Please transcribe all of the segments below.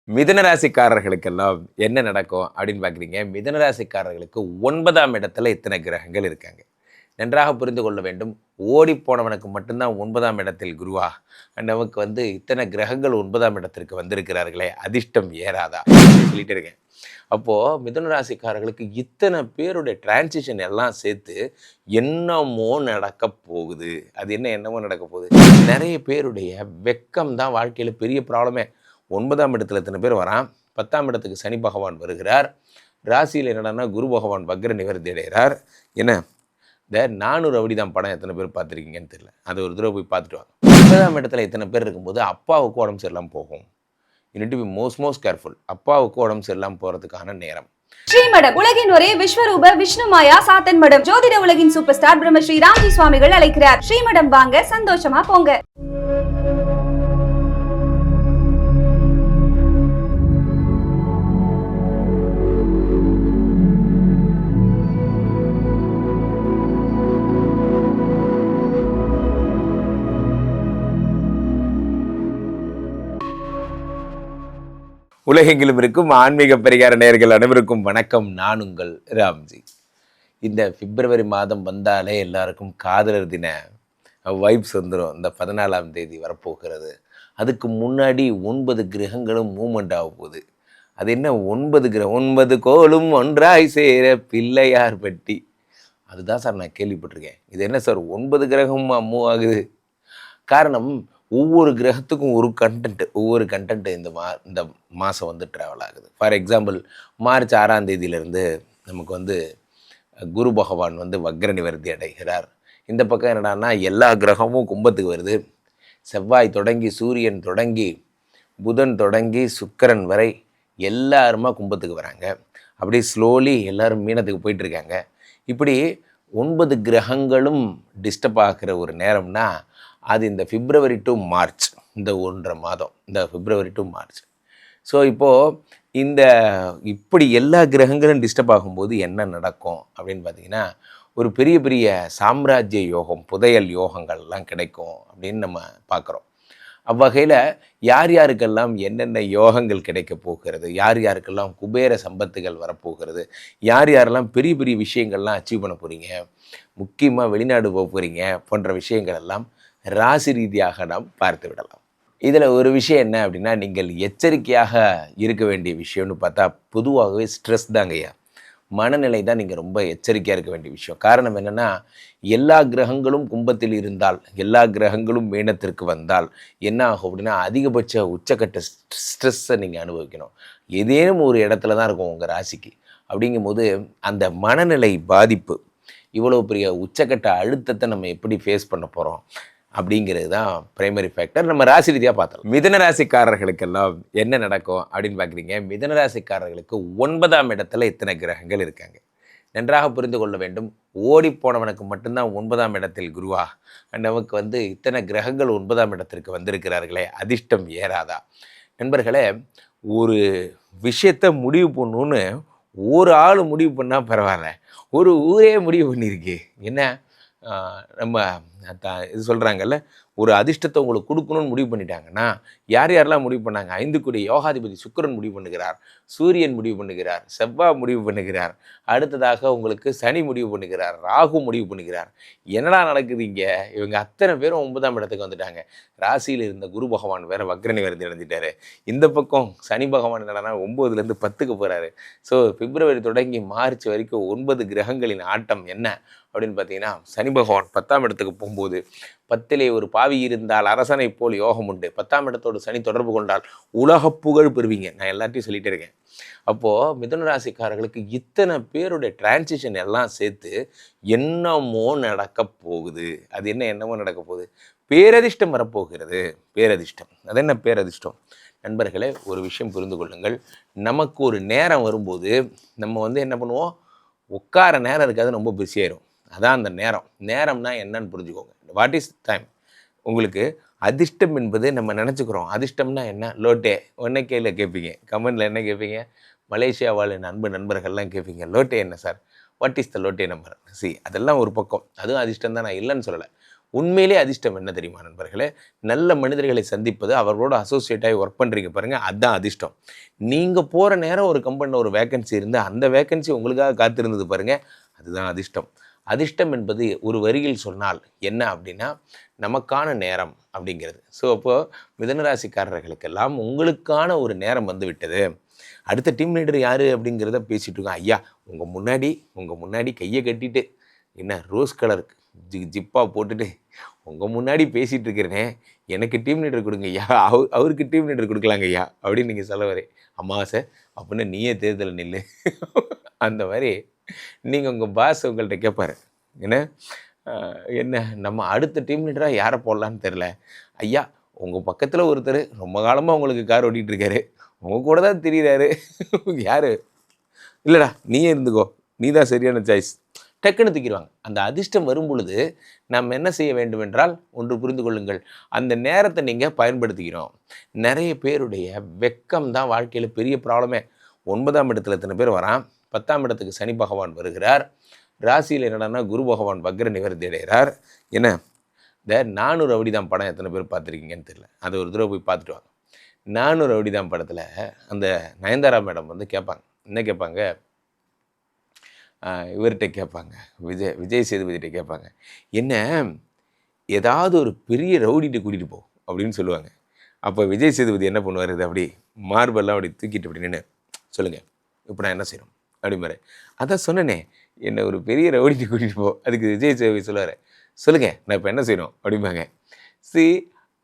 மிதுன ராசிக்காரர்களுக்கெல்லாம் என்ன நடக்கும் அப்படின்னு பார்க்குறீங்க. மிதுன ராசிக்காரர்களுக்கு 9ஆம் இடத்துல இத்தனை கிரகங்கள் இருக்காங்க. நன்றாக புரிந்து கொள்ள வேண்டும். ஓடிப்போனவனுக்கு மட்டும்தான் 9ஆம் இடத்தில் குருவா? நமக்கு இத்தனை கிரகங்கள் 9ஆம் இடத்திற்கு வந்திருக்கிறார்களே, அதிர்ஷ்டம் ஏறாதா? சொல்லிட்டு இருக்கேன். அப்போது மிதுன ராசிக்காரர்களுக்கு இத்தனை பேருடைய டிரான்சிஷன் எல்லாம் சேர்த்து என்னமோ நடக்க போகுது. அது என்னமோ நடக்க போகுது. நிறைய பேருடைய வெக்கம் தான் வாழ்க்கையில் பெரிய ப்ராப்ளமே. 9ஆம் இடத்துல எத்தனை பேர் வரான், 10ஆம் இடத்துக்கு சனி பகவான் வருகிறார், ராசியில் என்னடான்னா குரு பகவான் வக்ர நிவர்த்தி அடைகிறார். என்ன இந்த 400 அடிதான் படம் எத்தனை பேர் பார்த்துருக்கீங்கன்னு தெரியல. அது ஒரு தடவை போய் பார்த்துட்டு வாங்க. 9ஆம் இடத்துல எத்தனை பேர் இருக்கும்போது அப்பாவுக்கு உடம்பு சரியில்லாமல் போகும். You need to be most careful. அப்பாவுக்கு உடம்பு சரியில்லாமல் போகிறதுக்கான நேரம். ஸ்ரீமடம் உலகின் ஒரே விஸ்வரூப விஷ்ணுமாயா சாத்தன் மடம். ஜோதிட உலகின் சூப்பர் ஸ்டார் பிரம்மஸ்ரீ ராம்ஜி சுவாமிகள் அழைக்கிறார். ஸ்ரீமடம் வாங்க, சந்தோஷமா போங்க. உலகெங்கிலும் இருக்கும் ஆன்மீக பரிகார நேயர்கள் அனைவருக்கும் வணக்கம். நான் உங்கள் ராம்ஜி. இந்த பிப்ரவரி மாதம் வந்தாலே எல்லாருக்கும் காதலர் தின வைப்ஸ் வந்துடும். இந்த 14ஆம் தேதி வரப்போகிறது. அதுக்கு முன்னாடி 9 கிரகங்களும் மூமெண்ட் ஆக போகுது. அது என்ன 9 கிரகம்? 9 கோளும் ஒன்றாய் சேர பிள்ளையார் பட்டி. அதுதான் சார் நான் கேள்விப்பட்டிருக்கேன். இது என்ன சார் 9 கிரகமும் மூவ் ஆகுது? காரணம், ஒவ்வொரு கிரகத்துக்கும் ஒவ்வொரு கண்டென்ட் இந்த மாதம் ட்ராவல் ஆகுது. ஃபார் எக்ஸாம்பிள், மார்ச் 6ஆம் தேதியிலேருந்து நமக்கு குரு பகவான் வக்ர நிவர்த்தி அடைகிறார். இந்த பக்கம் என்னடான்னா எல்லா கிரகமும் கும்பத்துக்கு வருது. செவ்வாய் தொடங்கி சூரியன் தொடங்கி புதன் தொடங்கி சுக்கிரன் வரை எல்லாருமா கும்பத்துக்கு வராங்க. அப்படியே ஸ்லோலி எல்லோரும் மீனத்துக்கு போயிட்டுருக்காங்க. இப்படி 9 கிரகங்களும் டிஸ்டர்ப் ஆகிற ஒரு நேரம்னா அது இந்த பிப்ரவரி டு மார்ச், இந்த 1.5 மாதம், இந்த பிப்ரவரி டு மார்ச். ஸோ இப்போது இப்படி எல்லா கிரகங்களும் டிஸ்டர்ப் ஆகும்போது என்ன நடக்கும் அப்படின்னு பார்த்தீங்கன்னா, ஒரு பெரிய பெரிய சாம்ராஜ்ய யோகம், புதையல் யோகங்கள்லாம் கிடைக்கும் அப்படின்னு நம்ம பார்க்குறோம். அவ்வகையில் யார் யாருக்கெல்லாம் என்னென்ன யோகங்கள் கிடைக்க போகிறது, யார் யாருக்கெல்லாம் குபேர சம்பத்துகள் வரப்போகிறது, யார் யாரெல்லாம் பெரிய பெரிய விஷயங்கள்லாம் அச்சீவ் பண்ண போகிறீங்க, முக்கியமாக வெளிநாடு போக போகிறீங்க போன்ற விஷயங்கள் எல்லாம் ராசி ரீதியாக நாம் பார்த்து விடலாம். இதில் ஒரு விஷயம் என்ன அப்படின்னா, நீங்கள் எச்சரிக்கையாக இருக்க வேண்டிய விஷயம்னு பார்த்தா பொதுவாகவே ஸ்ட்ரெஸ் தாங்கய்யா. மனநிலை தான் நீங்கள் ரொம்ப எச்சரிக்கையாக இருக்க வேண்டிய விஷயம். காரணம் என்னென்னா, எல்லா கிரகங்களும் கும்பத்தில் இருந்தால், எல்லா கிரகங்களும் மீனத்திற்கு வந்தால் என்ன ஆகும் அப்படின்னா, அதிகபட்ச உச்சக்கட்ட ஸ்ட்ரெஸ்ஸை நீங்கள் அனுபவிக்கணும். ஏதேனும் ஒரு இடத்துல தான் இருக்கும் உங்கள் ராசிக்கு. அப்படிங்கும்போது அந்த மனநிலை பாதிப்பு, இவ்வளோ பெரிய உச்சக்கட்ட அழுத்தத்தை நம்ம எப்படி ஃபேஸ் பண்ண போகிறோம் அப்படிங்கிறது தான் பிரைமரி ஃபேக்டர். நம்ம ராசி ரீதியாக பார்த்தோம். மிதுன ராசிக்காரர்களுக்கெல்லாம் என்ன நடக்கும் அப்படின்னு பார்க்குறீங்க. மிதுன ராசிக்காரர்களுக்கு 9ஆம் இடத்துல இத்தனை கிரகங்கள் இருக்காங்க. நன்றாக புரிந்து கொள்ள வேண்டும். ஓடிப்போனவனுக்கு மட்டும்தான் 9ஆம் இடத்தில் குருவா? நமக்கு இத்தனை கிரகங்கள் 9ஆம் இடத்திற்கு வந்திருக்கிறார்களே, அதிர்ஷ்டம் ஏறாதா? நண்பர்களே, ஒரு விஷயத்தை முடிவு பண்ணணுன்னு ஒரு ஆள் முடிவு பண்ணால் பரவாயில்ல, ஒரு ஊரே முடிவு பண்ணியிருக்கு. என்ன நம்ம இது சொல்கிறாங்கல்ல, ஒரு அதிர்ஷ்டத்தை உங்களுக்கு கொடுக்கணும்னு முடிவு பண்ணிட்டாங்கன்னா, யார் யாரெல்லாம் முடிவு பண்ணாங்க? 5 கோடி யோகாதிபதி சுக்கிரன் முடிவு பண்ணுகிறார், சூரியன் முடிவு பண்ணுகிறார், செவ்வாய் முடிவு பண்ணுகிறார், அடுத்ததாக உங்களுக்கு சனி முடிவு பண்ணுகிறார், ராகு முடிவு பண்ணுகிறார். என்னடா நடக்குது இங்கே? இவங்க அத்தனை பேரும் 9ஆம் இடத்துக்கு வந்துட்டாங்க. ராசியில் இருந்த குரு பகவான் வேறு வக்ர நிவர்த்தி அடைஞ்சிட்டாரு. இந்த பக்கம் சனி பகவான் என்னன்னா 9லேருந்து 10க்கு போகிறாரு. ஸோ பிப்ரவரி தொடங்கி மார்ச் வரைக்கும் 9 கிரகங்களின் ஆட்டம் என்ன அப்படின்னு பார்த்தீங்கன்னா, சனி பகவான் 10ஆம் இடத்துக்கு போகும்போது, 10லே ஒரு பாவி இருந்தால் அரசனை போல் யோகம் உண்டு, 10ஆம் இடத்தோடு சனி தொடர்பு கொண்டால் உலக புகழ் பெறுவீங்க. நான் எல்லாத்தையும் சொல்லிகிட்டே இருக்கேன். அப்போது மிதுன ராசிக்காரர்களுக்கு இத்தனை பேருடைய டிரான்சிஷன் எல்லாம் சேர்த்து என்னமோ நடக்க போகுது. அது என்னமோ நடக்க போகுது? பேரதிர்ஷ்டம் வரப்போகிறது. பேரதிர்ஷ்டம். அது என்ன பேரதிர்ஷ்டம்? நண்பர்களே, ஒரு விஷயம் புரிந்து கொள்ளுங்கள். நமக்கு ஒரு நேரம் வரும்போது நம்ம என்ன பண்ணுவோம்? உட்கார நேரம் இருக்காது, ரொம்ப பிஸியாயிரும். அதான் அந்த நேரம். நேரம்னா என்னன்னு புரிஞ்சுக்கோங்க. What is time? உங்களுக்கு அதிர்ஷ்டம் என்பது நம்ம நினச்சிக்கிறோம். அதிர்ஷ்டம்னா என்ன? லோட்டே. ஒன்றை கேட்பீங்க, கமெண்டில் என்ன கேட்பீங்க? மலேசியா வாழ் நண்பர்கள்லாம் கேட்பீங்க, லோட்டே என்ன sir? What is the Lotay number? அதெல்லாம் ஒரு பக்கம். அதுவும் அதிர்ஷ்டம் தான், நான் இல்லைன்னு சொல்லலை. உண்மையிலே அதிர்ஷ்டம் என்ன தெரியுமா நண்பர்களே? நல்ல மனிதர்களை சந்திப்பது, அவர்களோட அசோசியேட் ஆகி ஒர்க் பண்ணுறீங்க பாருங்கள், அதுதான் அதிர்ஷ்டம். நீங்கள் போகிற நேரம் ஒரு கம்பெனியில் ஒரு வேக்கன்சி இருந்து அந்த வேக்கன்சி உங்களுக்காக காத்திருந்தது பாருங்கள், அதுதான் அதிர்ஷ்டம். அதிர்ஷ்டம் என்பது ஒரு வரியில் சொன்னால் என்ன அப்படின்னா, நமக்கான நேரம் அப்படிங்கிறது. ஸோ அப்போது மிதனராசிக்காரர்களுக்கெல்லாம் உங்களுக்கான ஒரு நேரம் வந்து விட்டது. அடுத்த டீம் லீடர் யார் அப்படிங்கிறத பேசிகிட்டு இருக்கோம். ஐயா உங்கள் முன்னாடி கையை கட்டிட்டு என்ன ரோஸ் கலர் ஜிப்பாக போட்டுட்டு உங்கள் முன்னாடி பேசிகிட்டு இருக்கிறேனே, எனக்கு டீம் லீடர் கொடுங்க ஐயா, அவருக்கு டீம் லீடர் கொடுக்கலாங்க ஐயா அப்படின்னு நீங்கள் சொல்ல வரே. அமாவாசை அப்படின்னு நீயே தேர்தல் நில்லு. அந்த மாதிரி நீங்கள் உங்கள் பாஸ் உங்கள்கிட்ட கேட்பாரு, என்ன நம்ம அடுத்த டீம் லீடராக யாரை போடலான்னு தெரில ஐயா. உங்கள் பக்கத்தில் ஒருத்தர் ரொம்ப காலமாக உங்களுக்கு கார் ஓட்டிகிட்டு இருக்காரு, உங்கள் கூட தான் தெரியுறாரு, யார்? இல்லைடா நீயே இருந்துக்கோ, நீ தான் சரியான சாய்ஸ். டக்குன்னு தூக்கிடுவாங்க. அந்த அதிர்ஷ்டம் வரும் பொழுது நம்ம என்ன செய்ய வேண்டும் என்றால், ஒன்று புரிந்து கொள்ளுங்கள், அந்த நேரத்தை நீங்கள் பயன்படுத்திக்கிறோம். நிறைய பேருடைய வெக்கம் தான் வாழ்க்கையில் பெரிய ப்ராப்ளமே. 9ஆம் இடத்துல எத்தனை பேர் வரான், 10ஆம் இடத்துக்கு சனி பகவான் வருகிறார், ராசியில் என்னடான்னா குரு பகவான் வக்ர நிவர்த்தி அடைகிறார். என்ன இந்த 400 ரவுடிதான் படம் எத்தனை பேர் பார்த்துருக்கீங்கன்னு தெரியல, அதை ஒரு தடவை போய் பார்த்துட்டு வாங்க. 400 ரவுடிதான் படத்தில் அந்த நயன்தாரா மேடம் வந்து கேட்பாங்க, என்ன கேட்பாங்க, இவர்கிட்ட கேட்பாங்க, விஜய் சேதுபதிகிட்ட கேட்பாங்க, என்ன ஏதாவது ஒரு பெரிய ரவுடிகிட்ட கூட்டிகிட்டு போ அப்படின்னு சொல்லுவாங்க. அப்போ விஜய் சேதுபதி என்ன பண்ணுவார், இது அப்படி மார்பெல்லாம் அப்படி தூக்கிட்டு அப்படி நின்று, சொல்லுங்கள் இப்போ நான் என்ன செய்யணும் அப்படிம்பாரு. அதான் சொன்னேனே, என்னை ஒரு பெரிய ரவுடிகிட்ட கூட்டிகிட்டு போ. அதுக்கு விஜய் சேதுபதி சொல்லுவார், சொல்லுங்கள் நான் இப்போ என்ன செய்யணும் அப்படிம்பாங்க.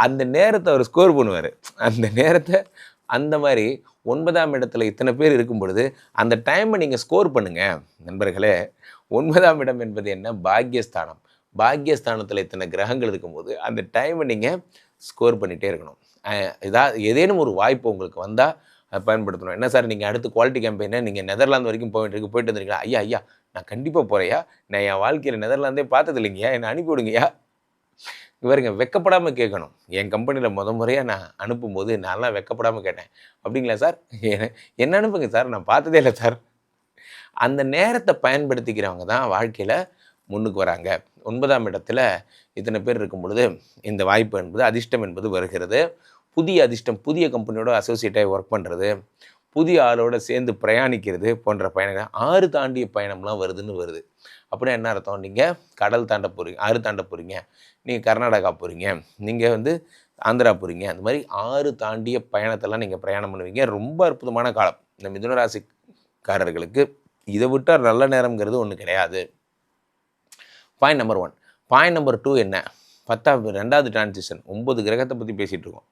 அந்த நேரத்தை அவர் ஸ்கோர் பண்ணுவார். அந்த நேரத்தை அந்த மாதிரி 9ஆம் இடத்துல இத்தனை பேர் இருக்கும் பொழுது அந்த டைமை நீங்கள் ஸ்கோர் பண்ணுங்கள் நண்பர்களே. 9ஆம் இடம் என்பது என்ன, பாக்யஸ்தானம். பாக்யஸ்தானத்தில் இத்தனை கிரகங்கள் இருக்கும்போது அந்த டைமை நீங்கள் ஸ்கோர் பண்ணிகிட்டே இருக்கணும். ஏதேனும் ஒரு வாய்ப்பு உங்களுக்கு வந்தால் அதை பயன்படுத்தணும். என்ன சார் நீங்கள் அடுத்து குவாலிட்டி கேம்பெயினை நீங்கள் நெதர்லாந்து வரைக்கும் போயிட்டு வந்துருக்கீங்களா? ஐயா நான் கண்டிப்பாக போகிறேயா, நான் என் வாழ்க்கையில் நெதர்லாந்தே பார்த்தது இல்லைங்கய்யா, என்னை அனுப்பிவிடுங்கய்யா. இவருங்க வெக்கப்படாமல் கேட்கணும். என் கம்பெனியில் முறையாக நான் அனுப்பும்போது நான்லாம் வெக்கப்படாமல் கேட்டேன். அப்படிங்களா சார், என்ன அனுப்புங்க சார், நான் பார்த்ததே இல்லை சார். அந்த நேரத்தை பயன்படுத்திக்கிறவங்க தான் வாழ்க்கையில் முன்னுக்கு வராங்க. 9ஆம் இடத்துல இத்தனை பேர் இருக்கும் பொழுது இந்த வாய்ப்பு என்பது, அதிர்ஷ்டம் என்பது வருகிறது. புதிய அதிர்ஷ்டம், புதிய கம்பெனியோட அசோசியேட்டாக ஒர்க் பண்ணுறது, புதிய ஆளோட சேர்ந்து பிரயாணிக்கிறது போன்ற பயணங்கள், 6 தாண்டிய பயணம்லாம் வருது. அப்படின்னா என்ன அர்த்தம், நீங்கள் கடல் தாண்ட போகிறீங்க, 6 தாண்ட போகிறீங்க, நீங்கள் கர்நாடகா போகிறீங்க, நீங்கள் வந்து ஆந்திரா போகிறீங்க, அந்த மாதிரி 6 தாண்டிய பயணத்தெல்லாம் நீங்கள் பிரயாணம் பண்ணுவீங்க. ரொம்ப அற்புதமான காலம் இந்த மிதுன ராசிக்காரர்களுக்கு. இதை விட்டால் நல்ல நேரம்ங்கிறது ஒன்று கிடையாது. Point number 1. பாயிண்ட் நம்பர் 2 என்ன, 2வது டிரான்சிஷன். 9 கிரகத்தை பற்றி பேசிகிட்டு இருக்கோம்.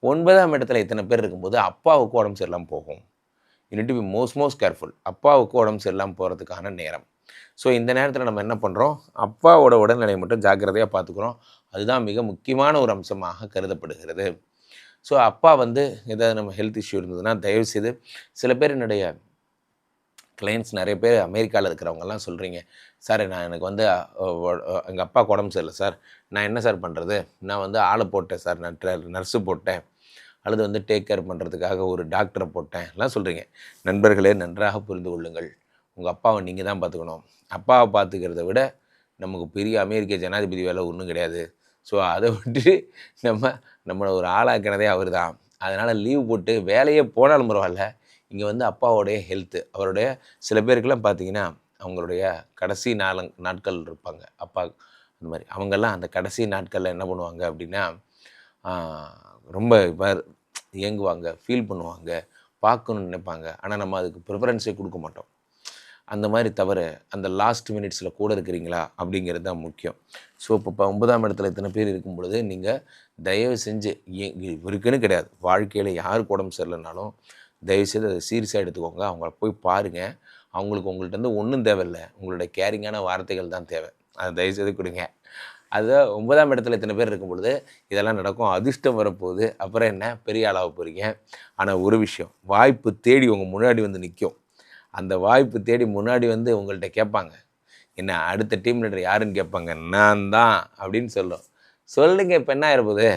9ஆம் இடத்துல இத்தனை பேர் இருக்கும்போது அப்பாவுக்கு உடம்பு சரியில்லாமல் போகும். You need to be most careful. அப்பாவுக்கு உடம்பு சரியில்லாமல் போகிறதுக்கான நேரம். ஸோ இந்த நேரத்தில் நம்ம என்ன பண்ணுறோம், அப்பாவோட உடல்நிலையை மட்டும் ஜாக்கிரதையாக பார்த்துக்குறோம். அதுதான் மிக முக்கியமான ஒரு அம்சமாக கருதப்படுகிறது. ஸோ அப்பா வந்து ஏதாவது நம்ம ஹெல்த் இஷ்யூ இருந்ததுன்னா தயவுசெய்து, சில பேர் என்னுடைய கிளைண்ட்ஸ் நிறைய பேர் அமெரிக்காவில் இருக்கிறவங்கெல்லாம் சொல்கிறீங்க, சார் எனக்கு வந்து எங்கள் அப்பாவுக்கு உடம்பு சரியில்லை சார், நான் என்ன சார் பண்ணுறது, நான் வந்து ஆளை போட்டேன் சார், நான் நர்ஸு போட்டேன், அல்லது வந்து டேக் கேர் பண்ணுறதுக்காக ஒரு டாக்டரை போட்டேன் எல்லாம் சொல்கிறீங்க. நண்பர்களே, நன்றாக புரிந்து கொள்ளுங்கள், உங்கள் அப்பாவை நீங்கள் தான் பார்த்துக்கணும். அப்பாவை பார்த்துக்கிறத விட நமக்கு பெரிய அமெரிக்க ஜனாதிபதி வேலை ஒன்றும் கிடையாது. ஸோ அதை விட்டு நம்மளை ஒரு ஆளாக்கினதே அவர் தான். அதனால் லீவ் போட்டு வேலையே போனாலும் பரவாயில்ல, இங்கே வந்து அப்பாவோடைய ஹெல்த்து, அவருடைய சில பேருக்கெல்லாம் பார்த்தீங்கன்னா அவங்களுடைய கடைசி நாட்கள் இருப்பாங்க அப்பா, அந்த மாதிரி அவங்கெல்லாம் அந்த கடைசி நாட்களில் என்ன பண்ணுவாங்க அப்படின்னா ரொம்ப இயங்குவாங்க, ஃபீல் பண்ணுவாங்க, பார்க்கணுன்னு நினைப்பாங்க. ஆனால் நம்ம அதுக்கு ப்ரிஃபரன்ஸே கொடுக்க மாட்டோம். அந்த மாதிரி தவிர அந்த லாஸ்ட் மினிட்ஸில் கூட இருக்கிறீங்களா அப்படிங்கிறது தான் முக்கியம். ஸோ இப்போ 9ஆம் இடத்துல இத்தனை பேர் இருக்கும் பொழுது நீங்கள் தயவு செஞ்சு, இவருக்குன்னு கிடையாது, வாழ்க்கையில் யாருக்கு உடம்பு சரியில்லைனாலும் தயவுசெய்து அதை சீரியஸாக எடுத்துக்கோங்க. அவங்கள போய் பாருங்கள். அவங்களுக்கு உங்கள்கிட்ட வந்து ஒன்றும் தேவையில்லை, உங்களுடைய கேரிங்கான வார்த்தைகள் தான் தேவை. அதை தயவுசெய்து கொடுங்க. அதுதான் 9ஆம் இடத்துல இத்தனை பேர் இருக்கும் பொழுது இதெல்லாம் நடக்கும். அதிர்ஷ்டம் வரப்போகுது. அப்புறம் என்ன, பெரிய ஆளாக போகிறீங்க. ஆனால் ஒரு விஷயம், வாய்ப்பு தேடி உங்கள் முன்னாடி வந்து நிற்கும். அந்த வாய்ப்பு தேடி முன்னாடி வந்து உங்கள்கிட்ட கேட்பாங்க, என்ன அடுத்த டீம் லீடர் யாருன்னு கேட்பாங்க. நான் தான் அப்படின்னு சொல்லுங்க. இப்போ என்ன ஆகிருப்போது,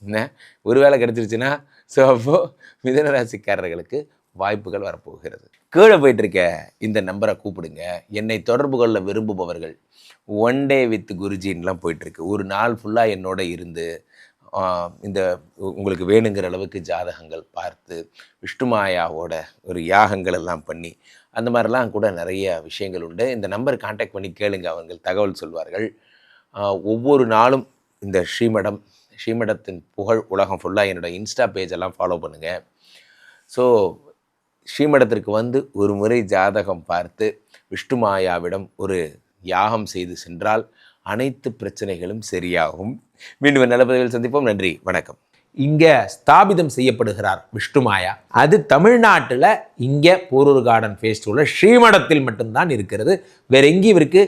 என்ன ஒரு வேலை கிடச்சிருச்சுன்னா. ஸோ அப்போது மிதுன ராசிக்காரர்களுக்கு வாய்ப்புகள் வரப்போகிறது. கீழே போயிட்டு இருக்க இந்த நம்பரை கூப்பிடுங்க. என்னை தொடர்பு கொள்ள விரும்புபவர்கள் ஒன் டே வித் குருஜின்லாம் போயிட்டுருக்கு. ஒரு நாள் ஃபுல்லாக என்னோட இருந்து இந்த உங்களுக்கு வேணுங்கிற அளவுக்கு ஜாதகங்கள் பார்த்து விஷ்ணுமாயாவோட ஒரு யாகங்கள் எல்லாம் பண்ணி அந்த மாதிரிலாம் கூட நிறைய விஷயங்கள் உண்டு. இந்த நம்பர் கான்டாக்ட் பண்ணி கேளுங்க, அவர்கள் தகவல் சொல்வார்கள். ஒவ்வொரு நாளும் இந்த ஸ்ரீமடத்தின் புகழ் உலகம் ஃபுல்லாக என்னோட இன்ஸ்டா பேஜெல்லாம் ஃபாலோ பண்ணுங்கள். ஸோ ஸ்ரீமடத்திற்கு வந்து ஒரு முறை ஜாதகம் பார்த்து விஷ்ணுமாயாவிடம் ஒரு யாகம் செய்து சென்றால் அனைத்து பிரச்சனைகளும் சரியாகும். மீண்டும் நல்ல பதிவில் சந்திப்போம். நன்றி, வணக்கம். இங்கே ஸ்தாபிதம் செய்யப்படுகிறார் விஷ்ணுமாயா. அது தமிழ்நாட்டில் இங்கே போரூர் கார்டன் ஃபேஸ்டிவலில் ஸ்ரீமடத்தில் மட்டும்தான் இருக்கிறது. வேற எங்கேயும் இவருக்கு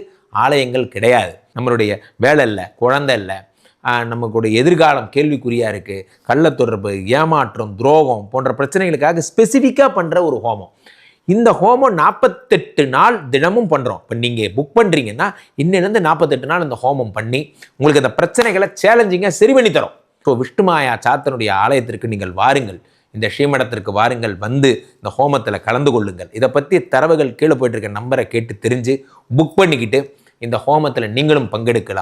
ஆலயங்கள் கிடையாது. நம்மளுடைய வேலை இல்லை, குழந்தை இல்லை, நமக்குடைய எதிர்காலம் கேள்விக்குறியாக இருக்குது, கள்ளத்தொடர்பு, ஏமாற்றம், துரோகம் போன்ற பிரச்சனைகளுக்காக ஸ்பெசிஃபிக்காக பண்ணுற ஒரு ஹோமம். இந்த ஹோமம் 48 நாள் தினமும் பண்ணுறோம். இப்போ நீங்கள் புக் பண்ணுறீங்கன்னா இன்னிலேருந்து 48 நாள் இந்த ஹோமம் பண்ணி உங்களுக்கு அந்த பிரச்சனைகளை சேலஞ்சிங்காக சரி பண்ணி தரோம். ஸோ விஷ்ணுமாயா சாத்தனுடைய ஆலயத்திற்கு நீங்கள் வாருங்கள், இந்த ஸ்ரீமடத்திற்கு வாருங்கள், வந்து இந்த ஹோமத்தில் கலந்து கொள்ளுங்கள். இதை பற்றி தரவுகள் கீழே போயிட்டு இருக்க நம்பரை கேட்டு தெரிஞ்சு புக் பண்ணிக்கிட்டு இந்த ஹோமத்தில் நீங்களும் பங்கெடுக்கலாம்.